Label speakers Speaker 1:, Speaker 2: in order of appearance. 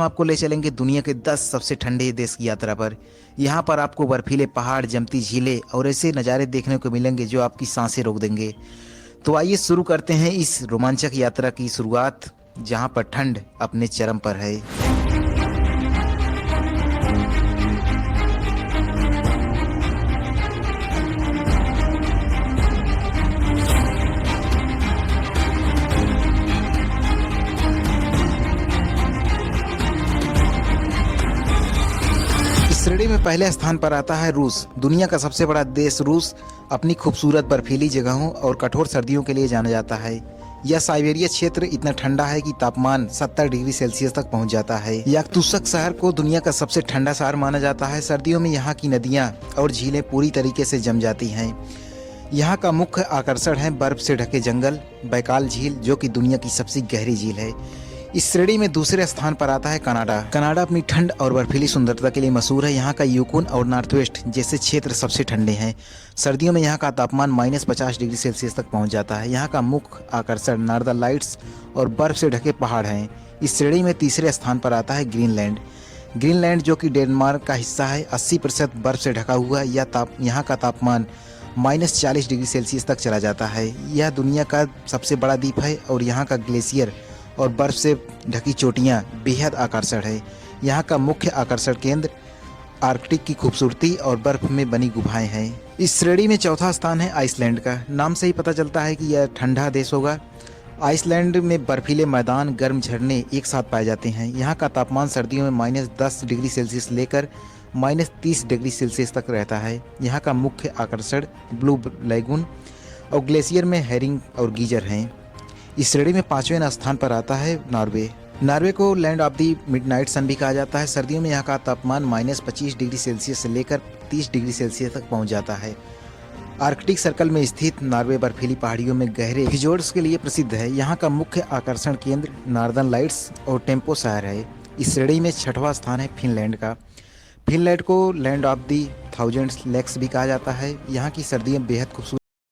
Speaker 1: हम आपको ले चलेंगे दुनिया के 10 सबसे ठंडे देश की यात्रा पर। यहाँ पर आपको बर्फीले पहाड़, जमती झीलें और ऐसे नज़ारे देखने को मिलेंगे जो आपकी सांसें रोक देंगे। तो आइए शुरू करते हैं इस रोमांचक यात्रा की शुरुआत, जहाँ पर ठंड अपने चरम पर है। इस श्रेणी में पहले स्थान पर आता है रूस। दुनिया का सबसे बड़ा देश रूस अपनी खूबसूरत बर्फीली जगहों और कठोर सर्दियों के लिए जाना जाता है। यह साइबेरिया क्षेत्र इतना ठंडा है कि तापमान 70 डिग्री सेल्सियस तक पहुंच जाता है। याकुत्स्क शहर को दुनिया का सबसे ठंडा शहर माना जाता है। सर्दियों में यहाँ की नदियाँ और झीलें पूरी तरीके से जम जाती हैं। यहाँ का मुख्य आकर्षण है बर्फ से ढके जंगल, बैकाल झील, जो कि दुनिया की सबसे गहरी झील है। इस श्रेणी में दूसरे स्थान पर आता है कनाडा। कनाडा अपनी ठंड और बर्फीली सुंदरता के लिए मशहूर है। यहाँ का यूकोन और नॉर्थ वेस्ट जैसे क्षेत्र सबसे ठंडे हैं। सर्दियों में यहाँ का तापमान -50 डिग्री सेल्सियस तक पहुँच जाता है। यहाँ का मुख्य आकर्षण नॉर्दर्न लाइट्स और बर्फ से ढके पहाड़ हैं। इस श्रेणी में तीसरे स्थान पर आता है ग्रीनलैंड। ग्रीनलैंड, जो कि डेनमार्क का हिस्सा है, 80% बर्फ से ढका हुआ यहाँ का तापमान -40 डिग्री सेल्सियस तक चला जाता है। यह दुनिया का सबसे बड़ा द्वीप है और यहाँ का ग्लेशियर और बर्फ से ढकी चोटियाँ बेहद आकर्षण है। यहाँ का मुख्य आकर्षण केंद्र आर्कटिक की खूबसूरती और बर्फ में बनी गुफाएं हैं। इस श्रेणी में चौथा स्थान है आइसलैंड का। नाम से ही पता चलता है कि यह ठंडा देश होगा। आइसलैंड में बर्फीले मैदान, गर्म झरने एक साथ पाए जाते हैं। यहाँ का तापमान सर्दियों में -10 डिग्री सेल्सियस लेकर -30 डिग्री सेल्सियस तक रहता है। यहाँ का मुख्य आकर्षण ब्लू लैगून और ग्लेशियर में हेरिंग और गीजर हैं। इस श्रेणी में पांचवें स्थान पर आता है नॉर्वे। नॉर्वे को लैंड ऑफ द मिडनाइट सन भी कहा जाता है। सर्दियों में यहाँ का तापमान -25 डिग्री सेल्सियस से लेकर 30 डिग्री सेल्सियस तक पहुँच जाता है। आर्कटिक सर्कल में स्थित नॉर्वे बर्फीली पहाड़ियों में गहरे फिजोर्ड्स के लिए प्रसिद्ध है। यहाँ का मुख्य आकर्षण केंद्र नॉर्दर्न लाइट्स और टेम्पो शहर है। इस श्रेणी में छठवां स्थान है फिनलैंड का। फिनलैंड को land of the thousands lakes भी कहा जाता है। यहाँ की सर्दियाँ बेहद खूबसूरत